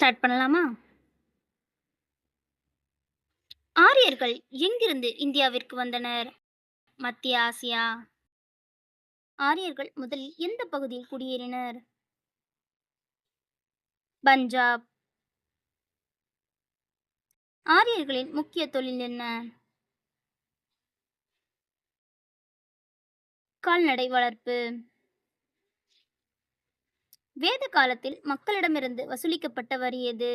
Start பண்ணலாமா? ஆரியர்கள் எங்கிருந்து இந்தியாவிற்கு வந்தனர்? மத்திய ஆசியா. ஆரியர்கள் முதலில் எந்த பகுதியில் குடியேறினர்? பஞ்சாப். ஆரியர்களின் முக்கிய தொழில் என்ன? கால்நடை வளர்ப்பு. வேத காலத்தில் மக்களிடமிருந்து வசூலிக்கப்பட்ட வரி எது?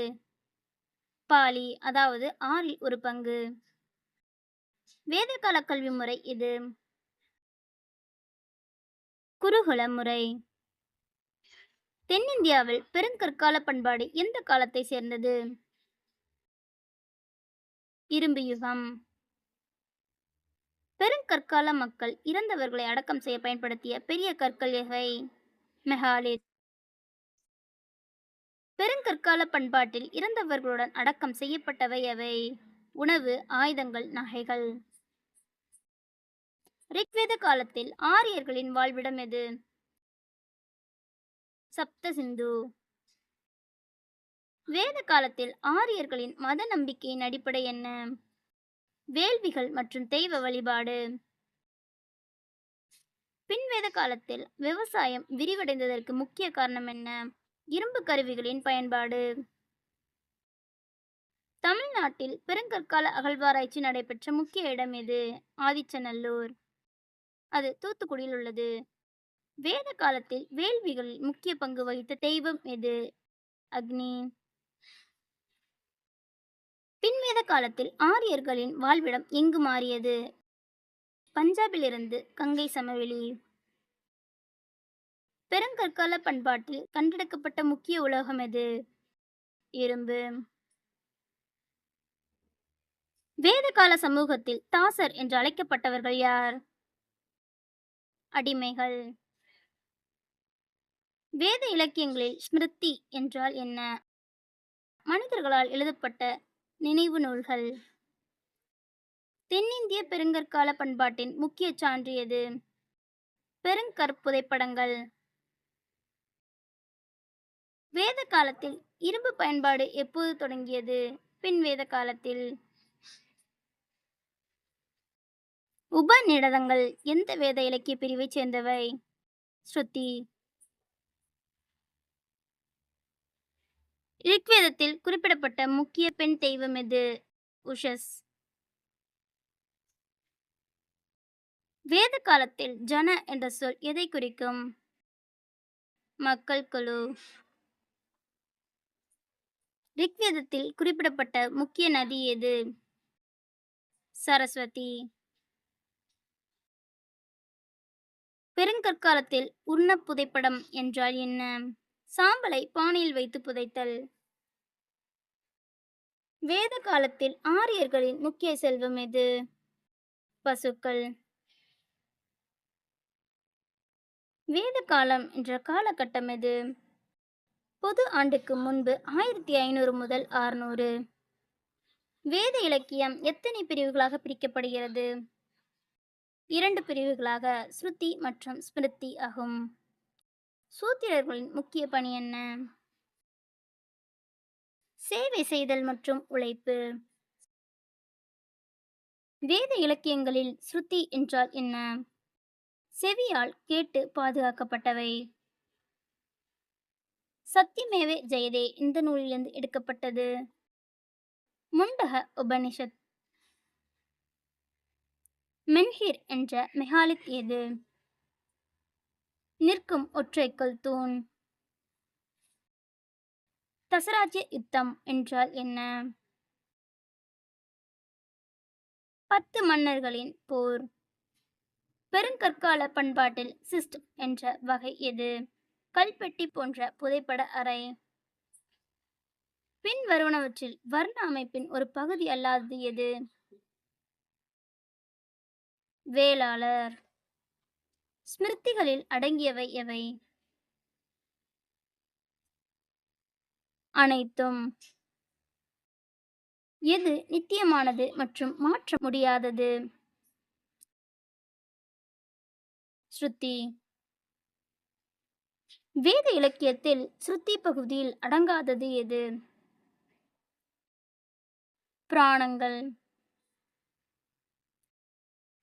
பாலி, அதாவது ஆறில் ஒரு பங்கு. வேதகால கல்வி முறை எது? குருகுல முறை. தென்னிந்தியாவில் பெருங்கற்கால பண்பாடு எந்த காலத்தை சேர்ந்தது? இரும்பு யுகம். பெருங்கற்கால மக்கள் இறந்தவர்களை அடக்கம் செய்ய பயன்படுத்திய பெரிய கற்கள் எவை? மெகாலித். பெருங்கற்கால பண்பாட்டில் இறந்தவர்களுடன் அடக்கம் செய்யப்பட்டவை எவை? உணவு, ஆயுதங்கள், நகைகள். ரிக்வேத காலத்தில் ஆரியர்களின் வாழ்விடம் எது? சப்த சிந்து. வேத காலத்தில் ஆரியர்களின் மத நம்பிக்கையின் அடிப்படை என்ன? வேள்விகள் மற்றும் தெய்வ வழிபாடு. பின்வேத காலத்தில் விவசாயம் விரிவடைந்ததற்கு முக்கிய காரணம் என்ன? இரும்பு கருவிகளின் பயன்பாடு. தமிழ்நாட்டில் பெருங்கற்கால அகழ்வாராய்ச்சி நடைபெற்ற முக்கிய இடம் எது? ஆதிச்சநல்லூர். அது தூத்துக்குடியில் உள்ளது. வேத காலத்தில் வேள்விகளில் முக்கிய பங்கு வகித்த தெய்வம் எது? அக்னி. பின்வேத காலத்தில் ஆரியர்களின் வாழ்விடம் எங்கு மாறியது? பஞ்சாபிலிருந்து கங்கை சமவெளி. பெருங்கற்கால பண்பாட்டில் கண்டெடுக்கப்பட்ட முக்கிய உலோகம் எது? இரும்பு. வேதகால சமூகத்தில் தாசர் என்று அழைக்கப்பட்டவர்கள் யார்? அடிமைகள். வேத இலக்கியங்களில் ஸ்மிருதி என்றால் என்ன? மனிதர்களால் எழுதப்பட்ட நினைவு நூல்கள். தென்னிந்திய பெருங்கற்கால பண்பாட்டின் முக்கிய சான்று எது? பெருங்கற்புதைப்படங்கள். வேத காலத்தில் இரும்பு பயன்பாடு எப்போது தொடங்கியது? பின்வேத காலத்தில். உபநிடதங்கள் எந்த வேத இலக்கிய பிரிவைச் சேர்ந்தவை? ஸ்ருதி. ரிக்வேதத்தில் குறிப்பிடப்பட்ட முக்கிய பெண் தெய்வம் எது? உஷஸ். வேத காலத்தில் ஜன என்ற சொல் எதை குறிக்கும்? மக்கள் குழு. ரிக்வேதத்தில் குறிப்பிடப்பட்ட முக்கிய நதி எது? சரஸ்வதி. பெருங்கற்காலத்தில் உர்ண புதைப்படம் என்றால் என்ன? சாம்பலை பானையில் வைத்து புதைத்தல். வேத காலத்தில் ஆரியர்களின் முக்கிய செல்வம் எது? பசுக்கள். வேத காலம் என்ற காலகட்டம் எது? பொது ஆண்டுக்கு முன்பு 1500 முதல் 600. வேத இலக்கியம் எத்தனை பிரிவுகளாக பிரிக்கப்படுகிறது? 2 பிரிவுகளாக, ஸ்ருதி மற்றும் ஸ்மிருதி ஆகும். சூத்திரர்களின் முக்கிய பணி என்ன? சேவை செய்தல் மற்றும் உழைப்பு. வேத இலக்கியங்களில் ஸ்ருதி என்றால் என்ன? செவியால் கேட்டு பாதுகாக்கப்பட்டவை. சத்தியமேவே ஜெயதே இந்த நூலிலிருந்து எடுக்கப்பட்டது. முண்டக உபனிஷத். மென்ஹிர் என்ற மெகாலித் எது? நிற்கும் ஒற்றைக்கல் தூண். தசராஜ்ய யுத்தம் என்றால் என்ன? 10 மன்னர்களின் போர். பெருங்கற்கால பண்பாட்டில் சிஸ்ட் என்ற வகை எது? கல்பெட்டி போன்ற புதைப்பட அறை. பின் வருவனவற்றில் வர்ண அமைப்பின் ஒரு பகுதி அல்லாதது எது? வேளாளர். ஸ்மிருதிகளில் அடங்கியவை எவை? அனைத்தும். எது நித்தியமானது மற்றும் மாற்ற முடியாதது? ஸ்ருதி. வேத இலக்கியத்தில் ஸ்ருதி பகுதியில் அடங்காதது எது? புராணங்கள்.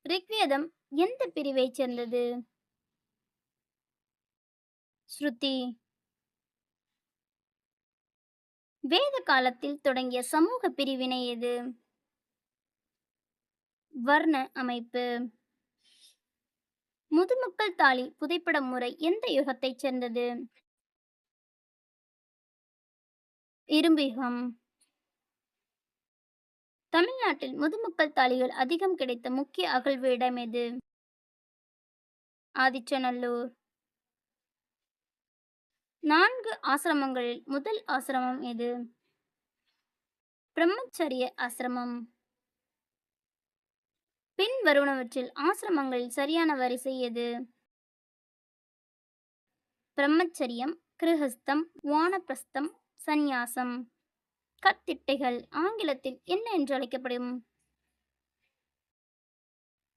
ரிக்வேதம் எந்த பிரிவைச் சேர்ந்தது? ஸ்ருதி. வேத காலத்தில் தொடங்கிய சமூக பிரிவினை எது? வர்ண அமைப்பு. முதுமக்கள் தாலி புதைப்பட முறை எந்த யுகத்தைச் சேர்ந்தது? இரும்பு யுகம். தமிழ்நாட்டில் முதுமக்கள் தாலிகள் அதிகம் கிடைத்த முக்கிய அகழ்வு இடம் எது? ஆதிச்சநல்லூர். 4 ஆசிரமங்களில் முதல் ஆசிரமம் எது? பிரம்மச்சரிய ஆசிரமம். பின் வருவனவற்றில் ஆசிரமங்களில் சரியான வரிசை எது? பிரம்மச்சரியம், கிருஹஸ்தம், வானப்பிரஸ்தம், சந்நியாசம். கத்திட்டைகள் ஆங்கிலத்தில் என்ன என்று அழைக்கப்படும்?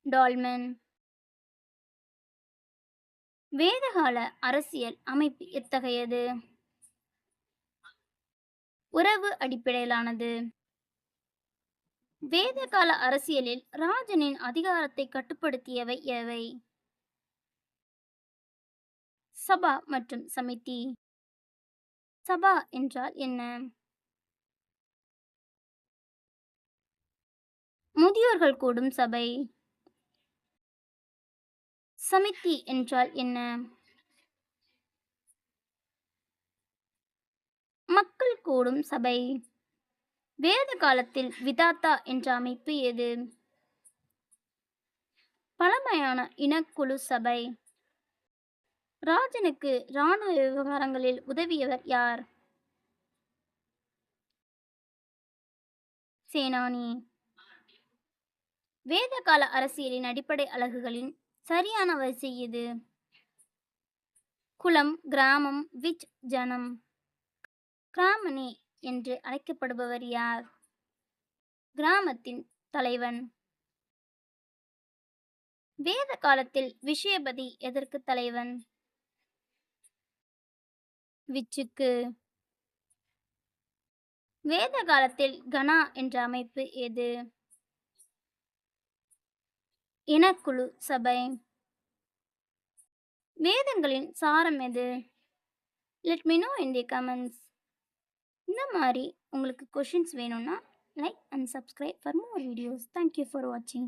டால்மென். வேதகால அரசியல் அமைப்பு எத்தகையது? உறவு அடிப்படையிலானது. வேதகால அரசியலில் ராஜனின் அதிகாரத்தை கட்டுப்படுத்தியவை எவை? சபா மற்றும் சமிதி. சபா என்றால் என்ன? முதியோர்கள் கூடும் சபை. சமிதி என்றால் என்ன? மக்கள் கூடும் சபை. வேத காலத்தில் விதாத்தா என்ற அமைப்பு எது? பழமையான இனக்குழு சபை. ராஜனுக்கு இராணுவ விவகாரங்களில் உதவியவர் யார்? சேனானி. வேதகால அரசியலின் அடிப்படை அலகுகளின் சரியான வரிசை எது? குலம், கிராமம், விச், ஜனம். கிராமணி என்று அழைக்கப்படுபவர் யார்? கிராமத்தின் தலைவன். வேத காலத்தில் விஷயபதி எதற்கு தலைவன்? விச்சுக்கு. வேத காலத்தில் கணா என்ற அமைப்பு எது? இனக்குழு சபை. வேதங்களின் சாரம் எது? Let me know in the comments. இந்த மாதிரி உங்களுக்கு கொஷின்ஸ் வேணும்னா like and subscribe for more videos. Thank you for வாட்சிங்.